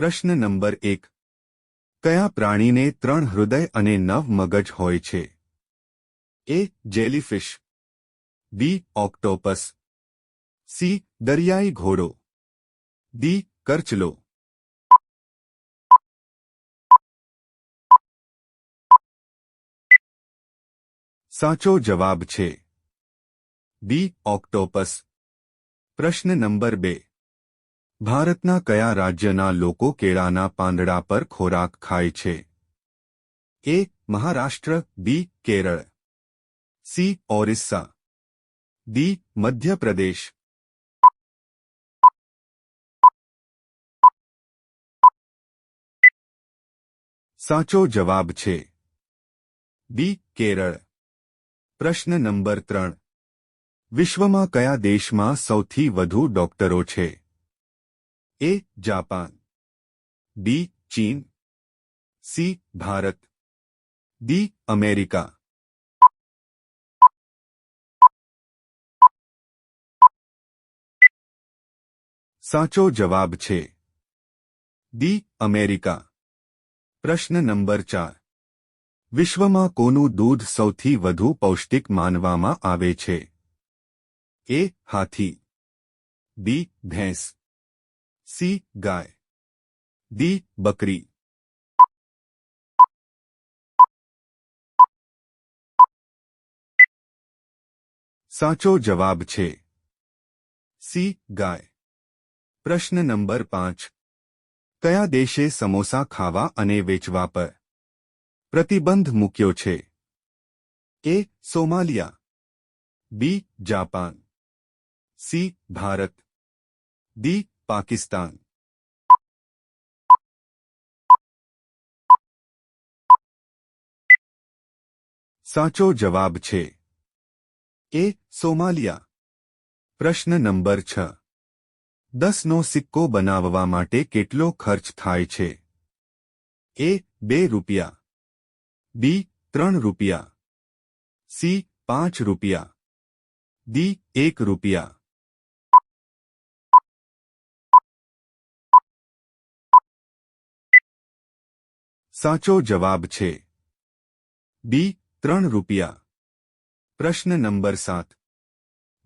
પ્રશ્ન નંબર 1. કયા પ્રાણીને 3 હૃદય અને 9 મગજ હોય છે? A. Jellyfish, B. Octopus, C. દરિયાઈ ઘોડો, ડી. કરચલો. સાચો જવાબ છે બી. ઓક્ટોપસ. પ્રશ્ન નંબર 2. ભારતના કયા રાજ્યના લોકો કેળાના પાંદડા પર ખોરાક ખાય છે? એ. મહારાષ્ટ્ર, બી. કેરળ, સી. ઓરિસ્સા, ડી. મધ્યપ્રદેશ. સાચો જવાબ છે બી. કેરળ. પ્રશ્ન નંબર 3. વિશ્વમાં કયા દેશમાં સૌથી વધુ ડોક્ટરો છે? એ. જાપાન, બી. ચીન, સી. ભારત, ડી. અમેરિકા. સાચો જવાબ છે ડી. અમેરિકા. પ્રશ્ન નંબર 4. વિશ્વમાં કોનું દૂધ સૌથી વધુ પૌષ્ટિક માનવામાં આવે છે? એ. હાથી, બી. ભેંસ, સી. ગાય, ડી. બકરી. સાચો જવાબ છે સી. ગાય. પ્રશ્ન નંબર 5. કયા દેશે સમોસા ખાવા અને વેચવા પર પ્રતિબંધ મૂક્યો છે? A. Somalia, B. Japan, C. Bharat, D. Pakistan. સાચો જવાબ છે એ. સોમાલિયા. પ્રશ્ન નંબર 6. 10નો સિક્કો બનાવવા માટે કેટલો ખર્ચ થાય છે? એ. 2 રૂપિયા, બી. 3 રૂપિયા, સી. 5 રૂપિયા, ડી. 1 રૂપિયા. સાચો જવાબ છે બી. 3 રૂપિયા. પ્રશ્ન નંબર 7.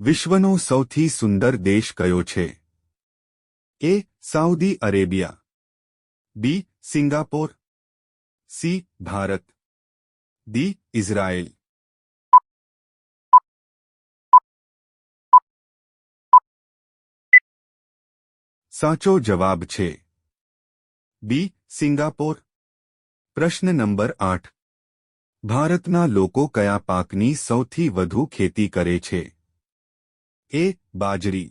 વિશ્વનો સૌથી સુંદર દેશ કયો છે? A. Saudi Arabia, B. Singapore, C. Bharat, D. Israel. સાચો જવાબ છે બી. સિંગાપોર. પ્રશ્ન નંબર 8. ભારતના લોકો કયા પાકની સૌથી વધુ ખેતી કરે છે? એ. બાજરી,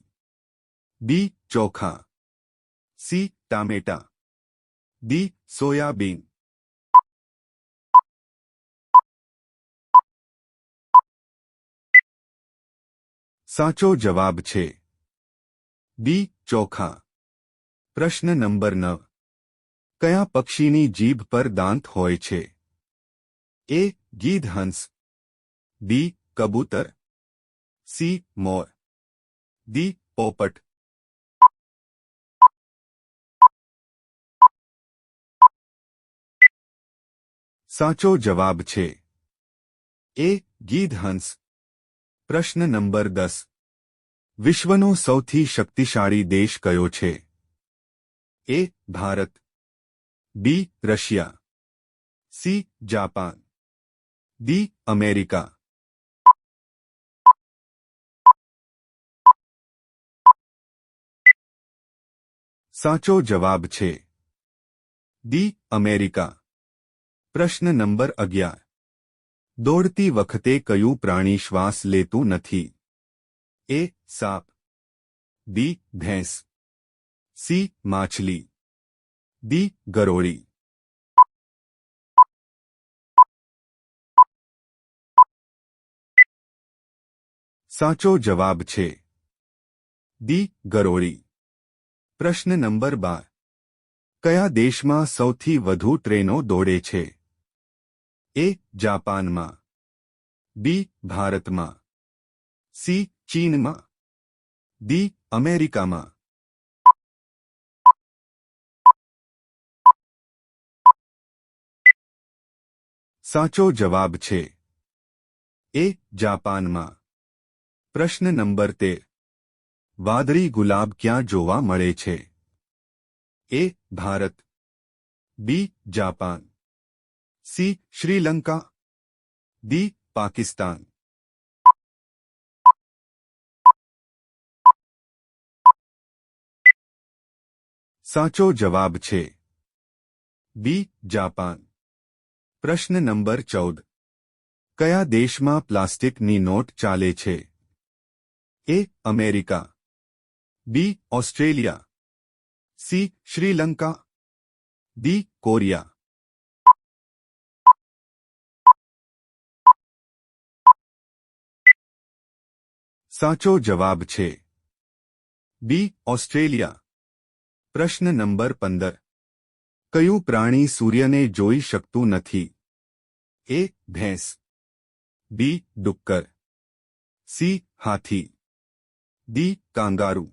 બી. ચોખા, સી. ટામેટા, ડી. સોયાબીન. સાચો જવાબ છે બી. ચોખા. પ્રશ્ન નંબર 9. કયા પક્ષીની જીભ પર દાંત હોય છે? એ. ગીધહંસ, બી. કબૂતર, સી. મોર, ડી. પોપટ. સાચો જવાબ છે એ. ગીધહંસ. પ્રશ્ન નંબર 10. વિશ્વનો સૌથી શક્તિશાળી દેશ કયો છે? A. Bharat, B. Russia, C. Japan, D. America. સાચો જવાબ છે ડી. અમેરિકા. પ્રશ્ન નંબર 11. દોડતી વખતે કયું પ્રાણી શ્વાસ લેતું નથી? એ. સાપ, બી. ભેંસ, સી. માછલી, ડી. ગરોળી. સાચો જવાબ છે ડી. ગરોળી. પ્રશ્ન નંબર 12. કયા દેશમાં સૌથી વધુ ટ્રેનો દોડે છે? એ. જાપાનમાં, બી. ભારતમાં, સી. ચીનમાં, ડી. અમેરિકામાં. સાચો જવાબ છે એ જાપાનમાં। પ્રશ્ન નંબર 13 વાદળી ગુલાબ ક્યાં જોવા મળે છે? A Bharat, B Japan, C Sri Lanka, D Pakistan. સાચો જવાબ છે બી જાપાન। પ્રશ્ન નંબર 14 કયા દેશમાં પ્લાસ્ટિકની નોટ ચાલે છે? A America, B Australia, C Sri Lanka, D Korea. સાચો જવાબ છે બી ઓસ્ટ્રેલિયા। પ્રશ્ન નંબર 15 કયું પ્રાણી સૂર્યને જોઈ શકતું નથી? એ ભેંસ, બી ડુક્કર, સી હાથી, ડી કાંગારૂ।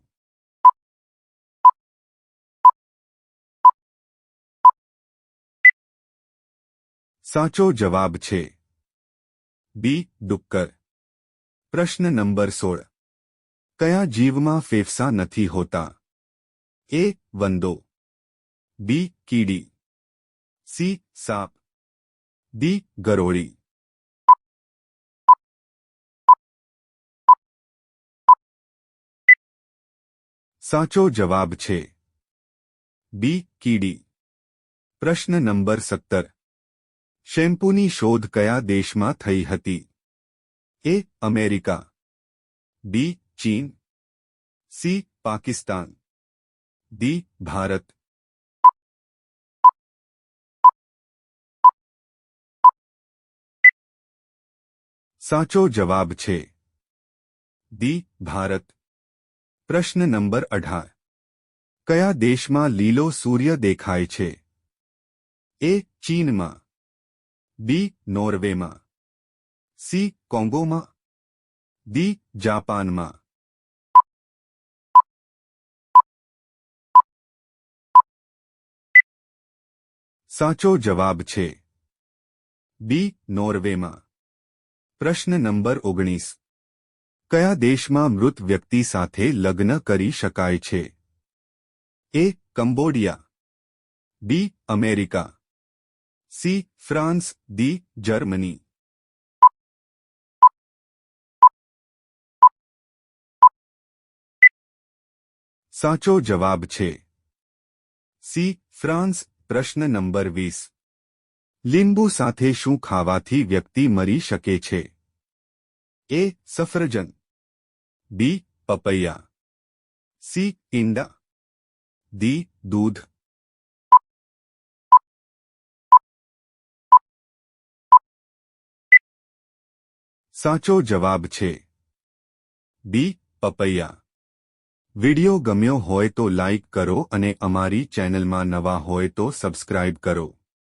સાચો જવાબ છે બી ડુક્કર। પ્રશ્ન નંબર 16 કયા જીવમાં ફેફસા નથી હોતા? એ વંદો, બી કીડી, સી સાપ, ડી ગરોળી। સાચો જવાબ છે બી કીડી। પ્રશ્ન નંબર 17 શેમ્પૂની શોધ કયા દેશમાં થઈ હતી? એ અમેરિકા, બી ચીન, સી પાકિસ્તાન, ડી ભારત। સાચો જવાબ છે ડી ભારત। પ્રશ્ન નંબર 18 કયા દેશમાં લીલો સૂર્ય દેખાય છે? એ ચીનમાં, બી નોર્વેમાં, સી કોંગોમાં, ડી જાપાનમાં। સાચો જવાબ છે બી નોર્વેમાં। પ્રશ્ન નંબર 19 કયા દેશમાં મૃત વ્યક્તિ સાથે લગ્ન કરી શકાય છે? A Cambodia, B America, C France, D Germany. સાચો જવાબ છે સી ફ્રાન્સ। પ્રશ્ન નંબર 20 લીંબુ સાથે શું ખાવાથી વ્યક્તિ મરી શકે છે? એ સફરજન, બી પપૈયા, સી ઈંડા, ડી દૂધ। સાચો જવાબ છે બી પપૈયા। વિડિયો ગમ્યો હોય તો લાઇક કરો અને અમારી ચેનલમાં નવા હોય તો સબસ્ક્રાઇબ કરો।